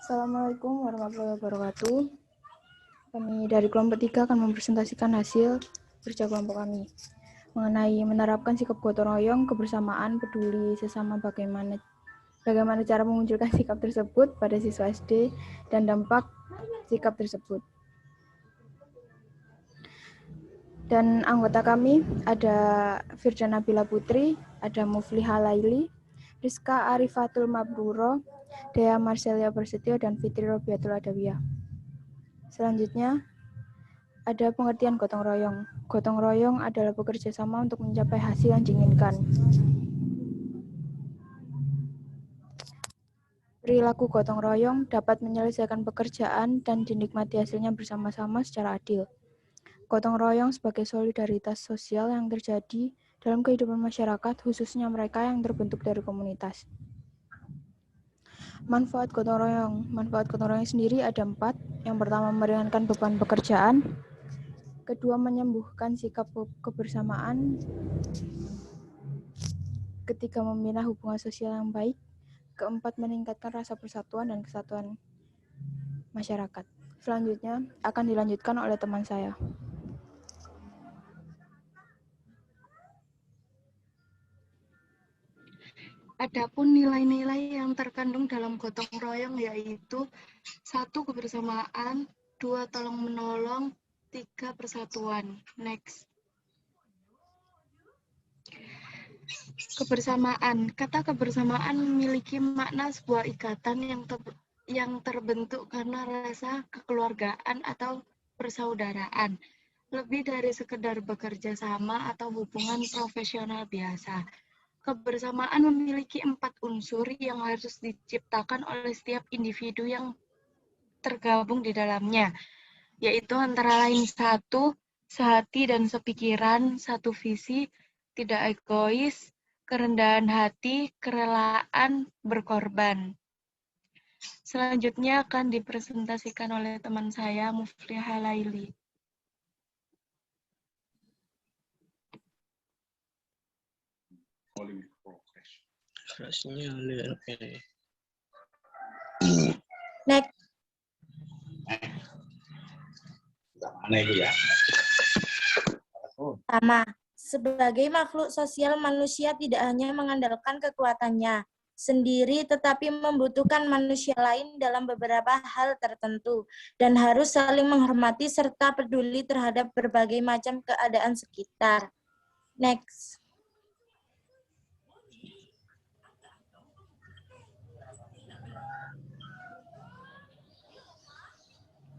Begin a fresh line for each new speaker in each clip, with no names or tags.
Assalamualaikum warahmatullahi wabarakatuh. Kami dari kelompok 3 akan mempresentasikan hasil kerja kelompok kami mengenai menerapkan sikap gotong royong, kebersamaan, peduli sesama, bagaimana cara memunculkan sikap tersebut pada siswa SD dan dampak sikap tersebut. Dan anggota kami ada Firda Nabila Putri, ada Mufliha Laili, Rizka Arifatul Mabruro, Dea Marcelia Prasetyo, dan Fitri Robiatul Adawiyah. Selanjutnya, ada pengertian gotong royong. Gotong royong adalah bekerja sama untuk mencapai hasil yang diinginkan. Perilaku gotong royong dapat menyelesaikan pekerjaan dan dinikmati hasilnya bersama-sama secara adil. Gotong royong sebagai solidaritas sosial yang terjadi dalam kehidupan masyarakat, khususnya mereka yang terbentuk dari komunitas. Manfaat gotong royong. Manfaat gotong royong sendiri ada 4. Yang pertama, meringankan beban pekerjaan. Kedua, menyembuhkan sikap kebersamaan. Ketiga, membina hubungan sosial yang baik. Keempat, meningkatkan rasa persatuan dan kesatuan masyarakat. Selanjutnya akan dilanjutkan oleh teman saya.
Adapun nilai-nilai yang terkandung dalam gotong royong yaitu 1. Kebersamaan, 2. Tolong menolong, 3. Persatuan. Next. Kebersamaan. Kata kebersamaan memiliki makna sebuah ikatan yang terbentuk karena rasa kekeluargaan atau persaudaraan. Lebih dari sekedar bekerja sama atau hubungan profesional biasa. Kebersamaan memiliki 4 unsur yang harus diciptakan oleh setiap individu yang tergabung di dalamnya, yaitu antara lain 1. Sehati dan sepikiran, 1 visi, tidak egois, kerendahan hati, kerelaan, berkorban. Selanjutnya akan dipresentasikan oleh teman saya, Mufliha Laili.
Next. Pertama, sebagai makhluk sosial, manusia tidak hanya mengandalkan kekuatannya sendiri, tetapi membutuhkan manusia lain dalam beberapa hal tertentu, dan harus saling menghormati serta peduli terhadap berbagai macam keadaan sekitar. Next.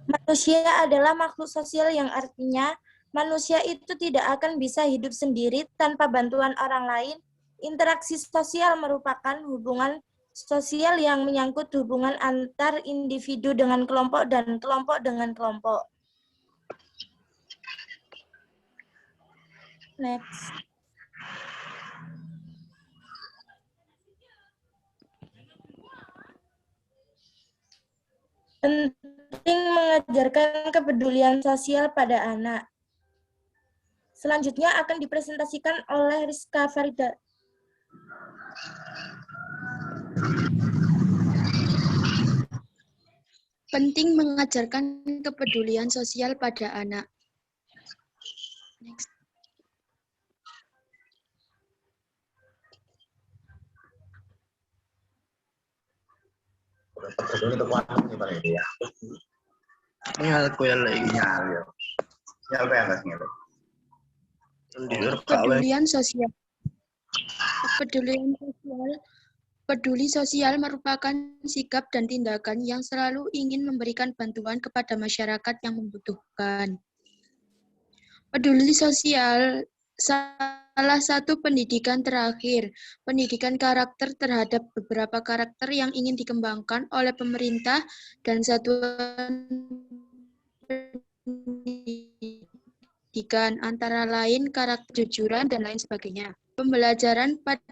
Manusia adalah makhluk sosial yang artinya manusia itu tidak akan bisa hidup sendiri tanpa bantuan orang lain. Interaksi sosial merupakan hubungan sosial yang menyangkut hubungan antar individu dengan kelompok dan kelompok dengan kelompok. Next. Penting mengajarkan kepedulian sosial pada anak. Selanjutnya akan dipresentasikan oleh Rizka Farida.
Penting mengajarkan kepedulian sosial pada anak. Next. Kepedulian sosial. Peduli sosial merupakan sikap dan tindakan yang selalu ingin memberikan bantuan kepada masyarakat yang membutuhkan. Peduli sosial salah satu pendidikan terakhir, pendidikan karakter terhadap beberapa karakter yang ingin dikembangkan oleh pemerintah dan satuan pendidikan, antara lain karakter kejujuran dan lain sebagainya. Pembelajaran pada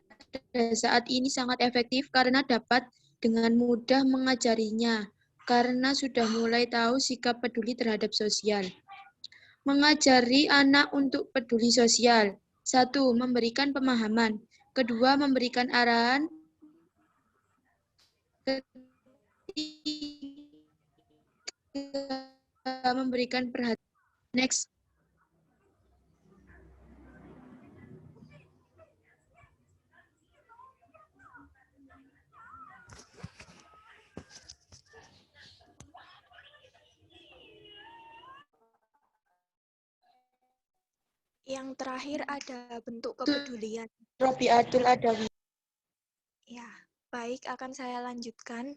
saat ini sangat efektif karena dapat dengan mudah mengajarinya, karena sudah mulai tahu sikap peduli terhadap sosial. Mengajari anak untuk peduli sosial. 1. Memberikan pemahaman. 2. Memberikan arahan. 3.
memberikan perhatian. Next.
Yang terakhir ada bentuk kepedulian.
Robiatul Adawi.
Ya, baik, akan saya lanjutkan.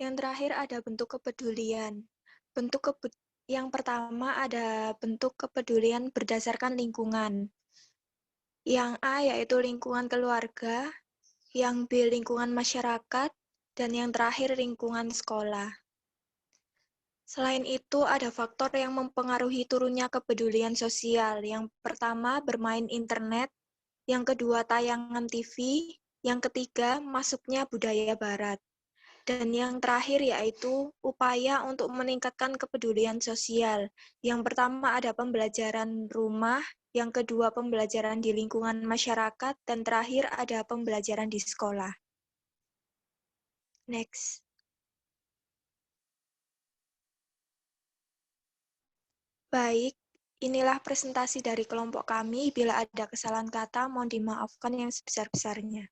Yang terakhir ada bentuk kepedulian. Yang pertama ada bentuk kepedulian berdasarkan lingkungan. Yang A yaitu lingkungan keluarga, yang B lingkungan masyarakat, dan yang terakhir lingkungan sekolah. Selain itu, ada faktor yang mempengaruhi turunnya kepedulian sosial. Yang pertama, bermain internet. Yang kedua, tayangan TV. Yang ketiga, masuknya budaya barat. Dan yang terakhir yaitu upaya untuk meningkatkan kepedulian sosial. Yang pertama ada pembelajaran rumah, yang kedua pembelajaran di lingkungan masyarakat, dan terakhir ada pembelajaran di sekolah. Next. Baik, inilah presentasi dari kelompok kami. Bila ada kesalahan kata, mohon dimaafkan yang sebesar-besarnya.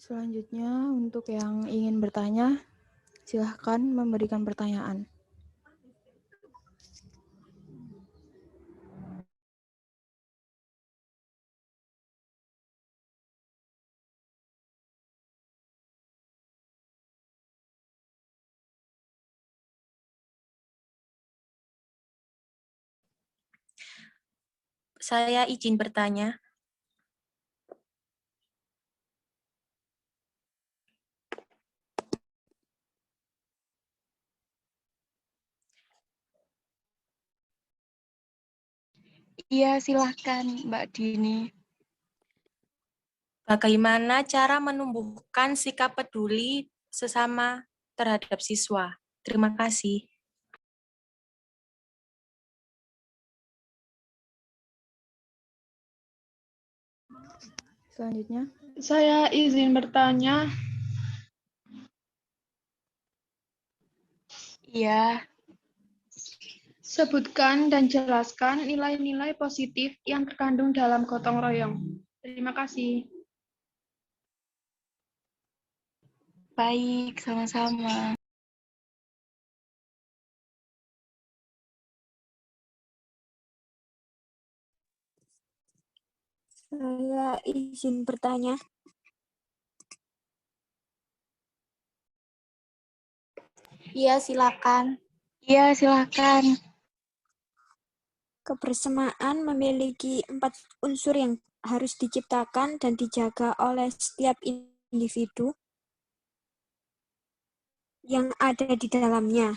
Selanjutnya, untuk yang ingin bertanya, silahkan memberikan pertanyaan.
Saya izin bertanya.
Iya, silahkan Mbak Dini.
Bagaimana cara menumbuhkan sikap peduli sesama terhadap siswa? Terima kasih.
Selanjutnya,
Saya izin bertanya.
Iya,
Sebutkan dan jelaskan nilai-nilai positif yang terkandung dalam gotong royong. Terima kasih.
baik, sama-sama.
Saya izin bertanya.
Iya, silakan.
Iya, silahkan.
Kebersamaan memiliki 4 unsur yang harus diciptakan dan dijaga oleh setiap individu yang ada di dalamnya.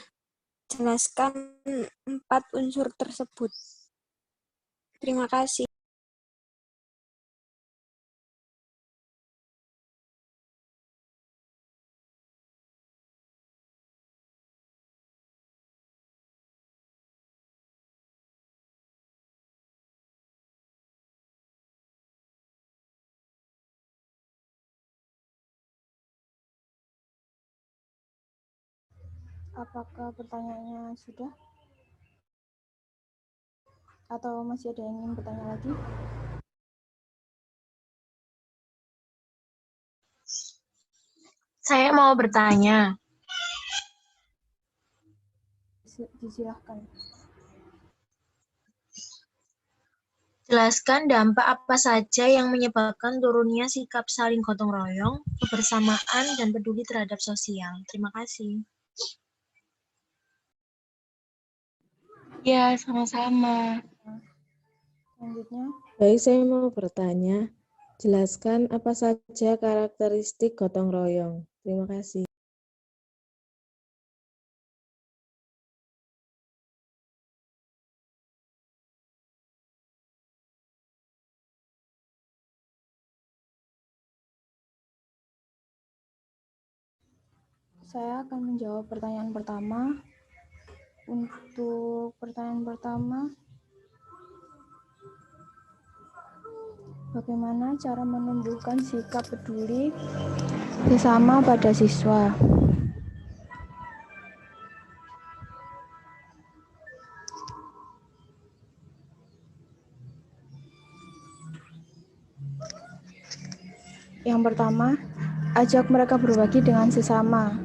Jelaskan 4 unsur tersebut. Terima kasih.
apakah pertanyaannya sudah? Atau masih ada yang ingin bertanya lagi?
Saya mau bertanya.
Disilahkan.
Jelaskan dampak apa saja yang menyebabkan turunnya sikap saling gotong royong, kebersamaan, dan peduli terhadap sosial. Terima kasih.
Iya, sama-sama.
Selanjutnya,
Baik, saya mau bertanya. Jelaskan apa saja karakteristik gotong royong. Terima kasih.
saya akan menjawab pertanyaan pertama. Untuk pertanyaan pertama, bagaimana cara menumbuhkan sikap peduli sesama pada siswa? Yang pertama, ajak mereka berbagi dengan sesama,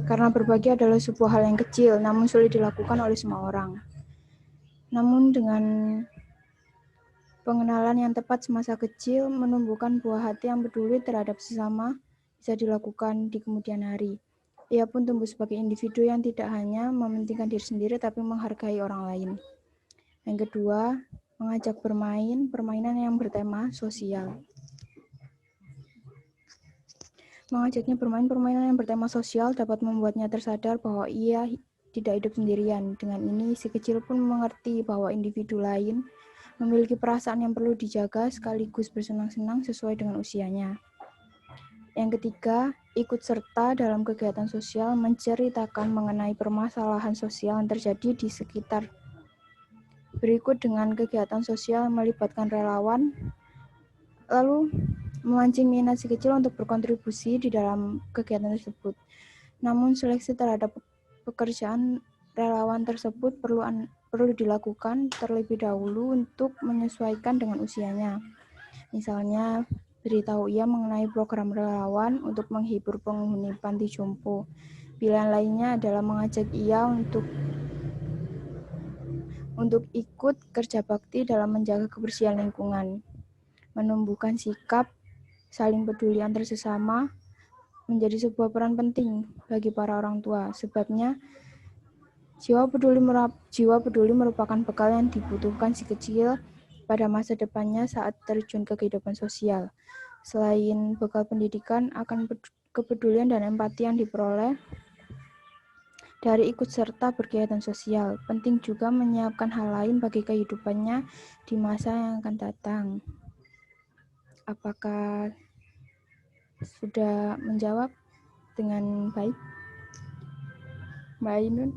karena berbagi adalah sebuah hal yang kecil, namun sulit dilakukan oleh semua orang. Namun dengan pengenalan yang tepat semasa kecil, menumbuhkan buah hati yang peduli terhadap sesama bisa dilakukan di kemudian hari. Ia pun tumbuh sebagai individu yang tidak hanya mementingkan diri sendiri, tapi menghargai orang lain. Yang kedua, mengajak bermain permainan yang bertema sosial. Mengajaknya bermain permainan yang bertema sosial dapat membuatnya tersadar bahwa ia tidak hidup sendirian. Dengan ini, si kecil pun mengerti bahwa individu lain memiliki perasaan yang perlu dijaga sekaligus bersenang-senang sesuai dengan usianya. Yang ketiga, ikut serta dalam kegiatan sosial menceritakan mengenai permasalahan sosial yang terjadi di sekitar. Berikut dengan kegiatan sosial melibatkan relawan, lalu memancing minat si kecil untuk berkontribusi di dalam kegiatan tersebut. Namun seleksi terhadap pekerjaan relawan tersebut perlu dilakukan terlebih dahulu untuk menyesuaikan dengan usianya. Misalnya, beritahu ia mengenai program relawan untuk menghibur penghuni panti jompo. Pilihan lainnya adalah mengajak ia untuk ikut kerja bakti dalam menjaga kebersihan lingkungan. Menumbuhkan sikap saling peduli antar sesama menjadi sebuah peran penting bagi para orang tua. Sebabnya, jiwa peduli merupakan bekal yang dibutuhkan si kecil pada masa depannya saat terjun ke kehidupan sosial. Selain bekal pendidikan, akan kepedulian dan empati yang diperoleh dari ikut serta berkegiatan sosial. Penting juga menyiapkan hal lain bagi kehidupannya di masa yang akan datang. Apakah sudah menjawab dengan baik, Mbak Ainun?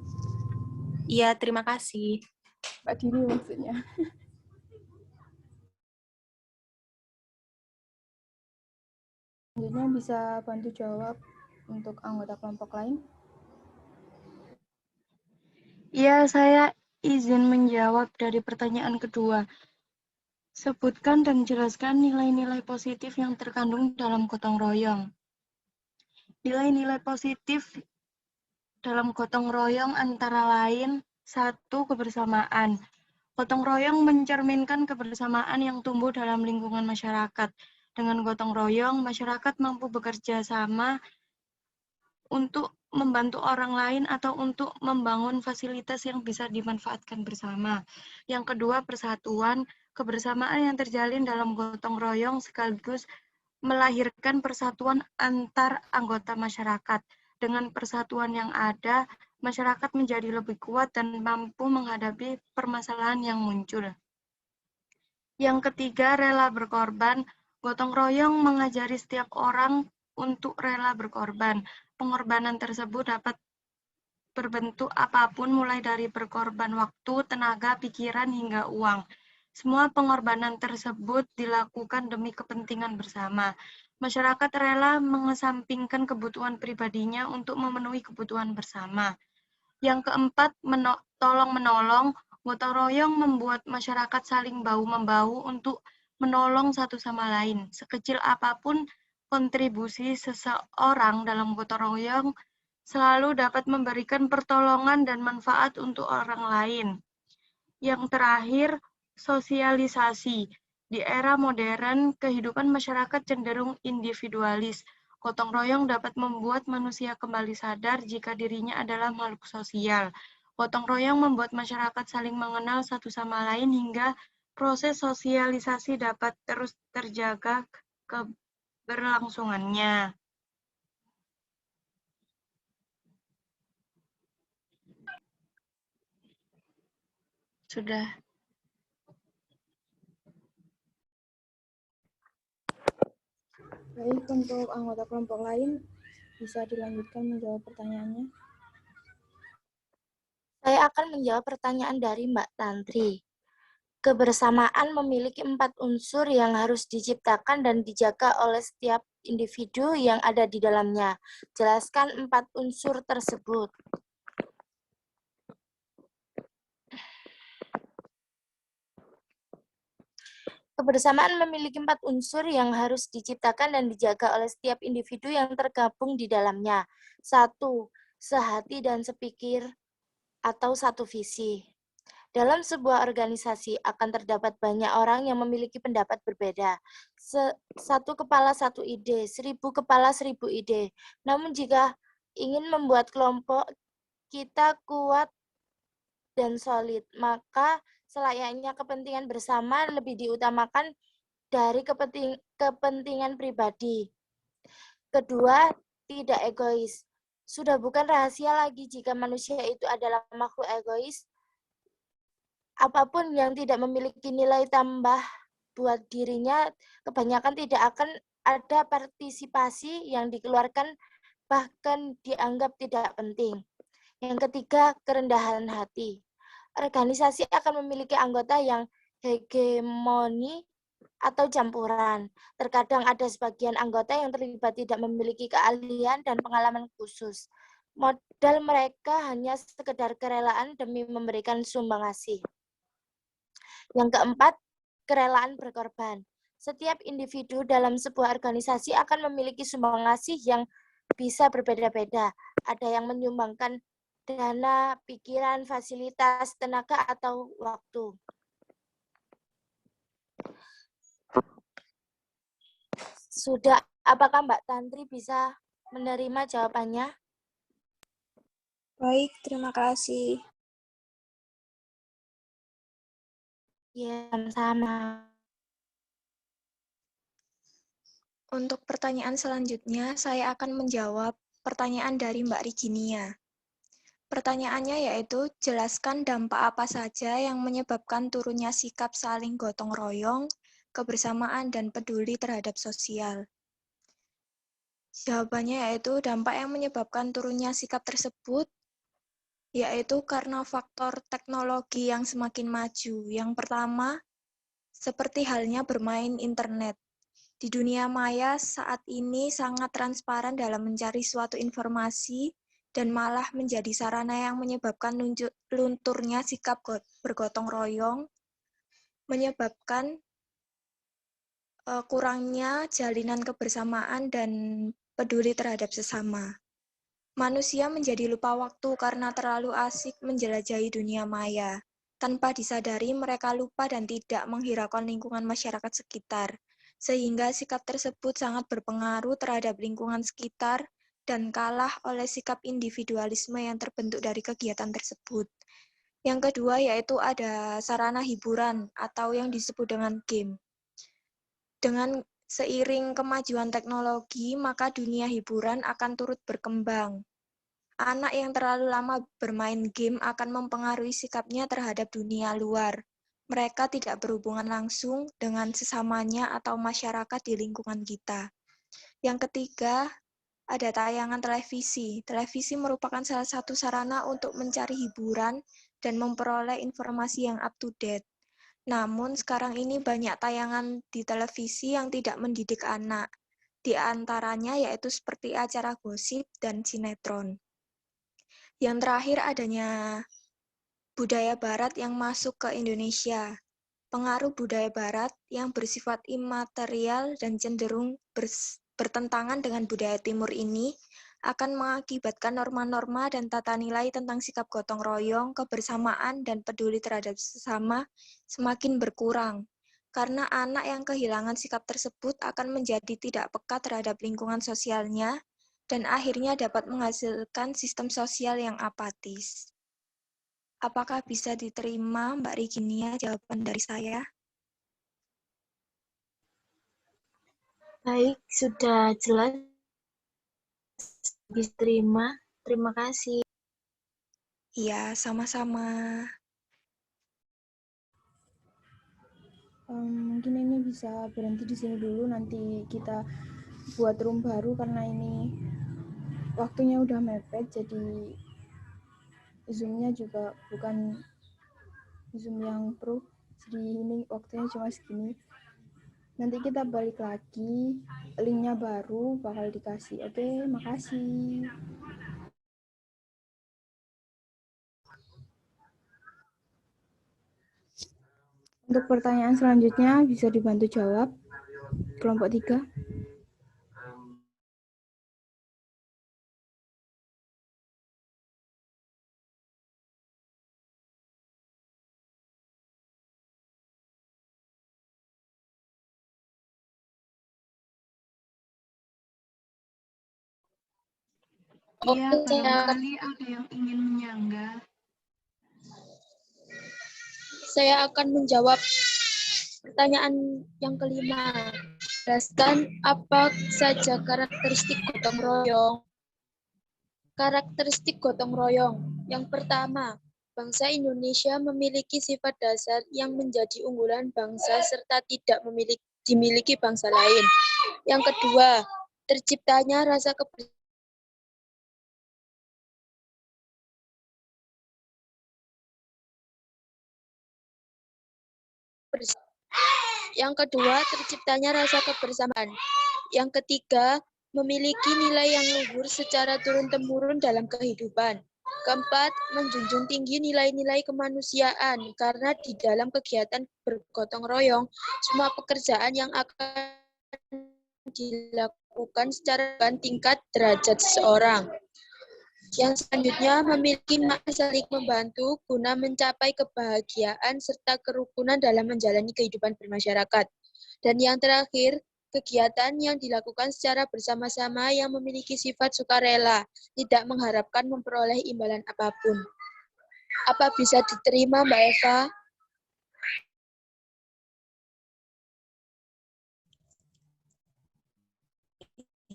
Iya, terima kasih.
Mbak Dini maksudnya. Selanjutnya bisa bantu jawab untuk anggota kelompok lain.
Ya, saya izin menjawab dari pertanyaan kedua. Sebutkan dan jelaskan nilai-nilai positif yang terkandung dalam gotong royong. Nilai-nilai positif dalam gotong royong antara lain, 1. Kebersamaan. Gotong royong mencerminkan kebersamaan yang tumbuh dalam lingkungan masyarakat. Dengan gotong royong, masyarakat mampu bekerja sama untuk membantu orang lain atau untuk membangun fasilitas yang bisa dimanfaatkan bersama. Yang kedua, persatuan. Kebersamaan yang terjalin dalam gotong royong sekaligus melahirkan persatuan antar anggota masyarakat. Dengan persatuan yang ada, masyarakat menjadi lebih kuat dan mampu menghadapi permasalahan yang muncul. Yang ketiga, rela berkorban. Gotong royong mengajari setiap orang untuk rela berkorban. Pengorbanan tersebut dapat berbentuk apapun, mulai dari berkorban waktu, tenaga, pikiran, hingga uang. Semua pengorbanan tersebut dilakukan demi kepentingan bersama. Masyarakat rela mengesampingkan kebutuhan pribadinya untuk memenuhi kebutuhan bersama. Yang keempat, tolong-menolong. Gotong royong membuat masyarakat saling bahu-membahu untuk menolong satu sama lain. Sekecil apapun kontribusi seseorang dalam gotong royong selalu dapat memberikan pertolongan dan manfaat untuk orang lain. Yang terakhir, sosialisasi. Di era modern, kehidupan masyarakat cenderung individualis. Gotong royong dapat membuat manusia kembali sadar jika dirinya adalah makhluk sosial. Gotong royong membuat masyarakat saling mengenal satu sama lain hingga proses sosialisasi dapat terus terjaga keberlangsungannya. Sudah.
Baik, untuk anggota kelompok lain bisa dilanjutkan menjawab pertanyaannya.
Saya akan menjawab pertanyaan dari Mbak Tantri. Kebersamaan memiliki 4 unsur yang harus diciptakan dan dijaga oleh setiap individu yang ada di dalamnya. Jelaskan 4 unsur tersebut. Kebersamaan memiliki 4 unsur yang harus diciptakan dan dijaga oleh setiap individu yang tergabung di dalamnya. 1. Sehati dan sepikir atau satu visi. Dalam sebuah organisasi akan terdapat banyak orang yang memiliki pendapat berbeda. Satu kepala satu ide, 1000 kepala 1000 ide. Namun jika ingin membuat kelompok kita kuat dan solid, maka selayaknya kepentingan bersama lebih diutamakan dari kepentingan pribadi. Kedua, tidak egois. Sudah bukan rahasia lagi jika manusia itu adalah makhluk egois. Apapun yang tidak memiliki nilai tambah buat dirinya, kebanyakan tidak akan ada partisipasi yang dikeluarkan, bahkan dianggap tidak penting. Yang ketiga, kerendahan hati. Organisasi akan memiliki anggota yang hegemoni atau campuran. Terkadang ada sebagian anggota yang terlibat tidak memiliki keahlian dan pengalaman khusus. Modal mereka hanya sekedar kerelaan demi memberikan sumbangasi. Yang keempat, kerelaan berkorban. Setiap individu dalam sebuah organisasi akan memiliki sumbangasi yang bisa berbeda-beda. Ada yang menyumbangkan dana, pikiran, fasilitas, tenaga, atau waktu. Sudah, apakah Mbak Tantri bisa menerima jawabannya?
Baik, terima kasih.
Ya, sama.
Untuk pertanyaan selanjutnya, saya akan menjawab pertanyaan dari Mbak Riginia. Pertanyaannya yaitu, jelaskan dampak apa saja yang menyebabkan turunnya sikap saling gotong royong, kebersamaan, dan peduli terhadap sosial. Jawabannya yaitu, dampak yang menyebabkan turunnya sikap tersebut yaitu karena faktor teknologi yang semakin maju. Yang pertama, seperti halnya bermain internet. Di dunia maya saat ini sangat transparan dalam mencari suatu informasi dan malah menjadi sarana yang menyebabkan lunturnya sikap bergotong royong, menyebabkan kurangnya jalinan kebersamaan dan peduli terhadap sesama. Manusia menjadi lupa waktu karena terlalu asik menjelajahi dunia maya. Tanpa disadari, mereka lupa dan tidak menghiraukan lingkungan masyarakat sekitar, sehingga sikap tersebut sangat berpengaruh terhadap lingkungan sekitar dan kalah oleh sikap individualisme yang terbentuk dari kegiatan tersebut. Yang kedua yaitu ada sarana hiburan atau yang disebut dengan game. Dengan seiring kemajuan teknologi, maka dunia hiburan akan turut berkembang. Anak yang terlalu lama bermain game akan mempengaruhi sikapnya terhadap dunia luar. Mereka tidak berhubungan langsung dengan sesamanya atau masyarakat di lingkungan kita. Yang ketiga, ada tayangan televisi. Televisi merupakan salah satu sarana untuk mencari hiburan dan memperoleh informasi yang up to date. Namun sekarang ini banyak tayangan di televisi yang tidak mendidik anak. Di antaranya yaitu seperti acara gosip dan sinetron. Yang terakhir adanya budaya barat yang masuk ke Indonesia. Pengaruh budaya barat yang bersifat imaterial dan cenderung bertentangan dengan budaya timur ini akan mengakibatkan norma-norma dan tata nilai tentang sikap gotong royong, kebersamaan, dan peduli terhadap sesama semakin berkurang. Karena anak yang kehilangan sikap tersebut akan menjadi tidak peka terhadap lingkungan sosialnya, dan akhirnya dapat menghasilkan sistem sosial yang apatis. Apakah bisa diterima, Mbak Riginia, jawaban dari saya?
Baik, sudah jelas diterima. Terima kasih.
Iya, sama-sama.
Mungkin ini bisa berhenti di sini dulu, nanti kita buat room baru karena ini waktunya udah mepet, jadi Zoom-nya juga bukan Zoom yang pro, jadi ini waktunya cuma segini. Nanti kita balik lagi, linknya baru bakal dikasih. Oke, makasih. Untuk pertanyaan selanjutnya bisa dibantu jawab kelompok 3.
Iya, barangkali ada yang ingin menyanggah.
Saya akan menjawab pertanyaan yang kelima. Jelaskan apa saja karakteristik gotong royong. Karakteristik gotong royong. Yang pertama, bangsa Indonesia memiliki sifat dasar yang menjadi unggulan bangsa serta tidak dimiliki bangsa lain. Yang kedua, terciptanya rasa Yang kedua, terciptanya rasa kebersamaan. Yang ketiga, memiliki nilai yang luhur secara turun-temurun dalam kehidupan. Keempat, menjunjung tinggi nilai-nilai kemanusiaan, karena di dalam kegiatan bergotong royong, semua pekerjaan yang akan dilakukan secara tingkat derajat seseorang. Yang selanjutnya memiliki makna saling membantu guna mencapai kebahagiaan serta kerukunan dalam menjalani kehidupan bermasyarakat. Dan yang terakhir, kegiatan yang dilakukan secara bersama-sama yang memiliki sifat sukarela, tidak mengharapkan memperoleh imbalan apapun. Apa bisa diterima, Mbak Eva?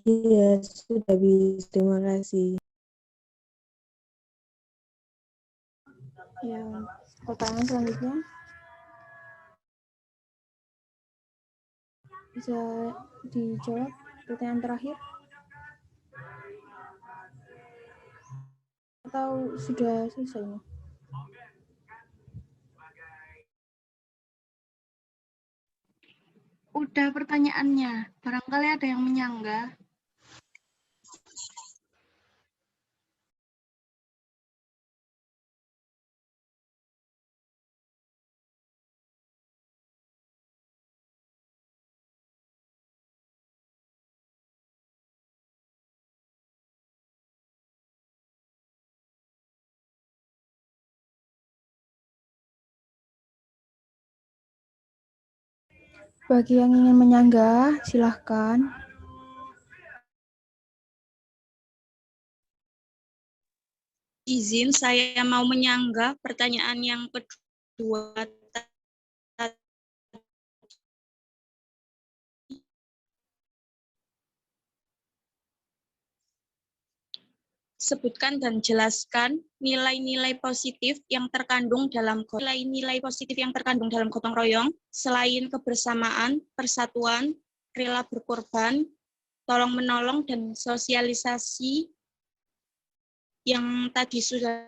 Iya, sudah bisa. Terima kasih.
Ya, pertanyaan selanjutnya bisa dijawab, pertanyaan terakhir atau sudah selesai ini?
Udah pertanyaannya, barangkali ada yang menyanggah.
Bagi yang ingin menyanggah, silahkan.
Izin, saya mau menyanggah pertanyaan yang kedua. Sebutkan dan jelaskan nilai-nilai positif yang terkandung dalam gotong royong selain kebersamaan, persatuan, rela berkorban, tolong menolong, dan sosialisasi yang tadi sudah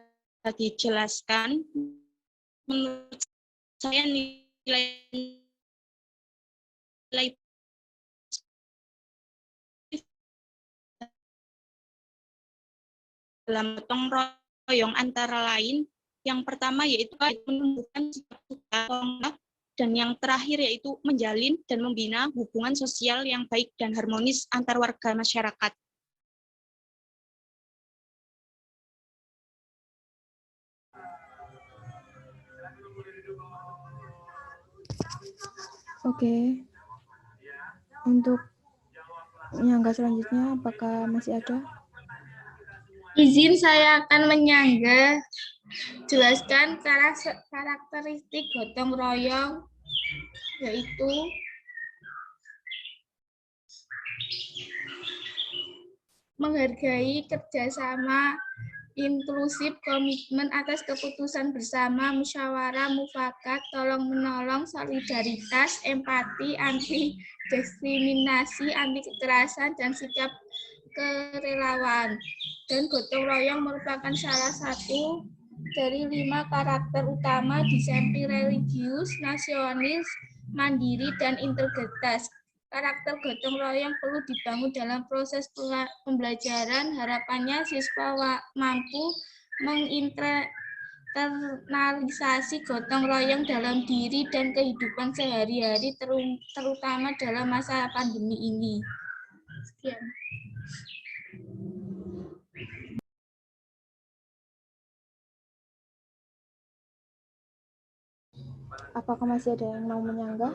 dijelaskan. Menurut saya nilai dalam gotong royong antara lain, yang pertama yaitu menumbuhkan sikap suka, dan yang terakhir yaitu menjalin dan membina hubungan sosial yang baik dan harmonis antar warga masyarakat.
Oke. Untuk menyanggah selanjutnya, apakah masih ada?
Izin, saya akan menyanggah. Jelaskan karakteristik gotong royong, yaitu menghargai kerjasama, inklusif, komitmen atas keputusan bersama, musyawarah, mufakat, tolong-menolong, solidaritas, empati, anti-diskriminasi, anti-kekerasan, dan sikap kerelawan. Dan gotong royong merupakan salah satu dari 5 karakter utama disiplin religius, nasionalis, mandiri, dan integritas. Karakter gotong royong perlu dibangun dalam proses pembelajaran. Harapannya siswa mampu menginternalisasi gotong royong dalam diri dan kehidupan sehari-hari, terutama dalam masa pandemi ini. Sekian.
Apakah masih ada yang mau menyanggah?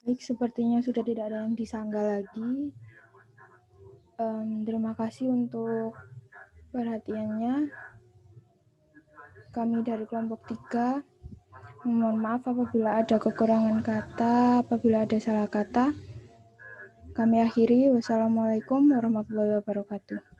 Baik, sepertinya sudah tidak ada yang disanggah lagi. Terima kasih untuk perhatiannya. Kami dari kelompok 3 mohon maaf apabila ada kekurangan kata, apabila ada salah kata. Kami akhiri. Wassalamualaikum warahmatullahi wabarakatuh.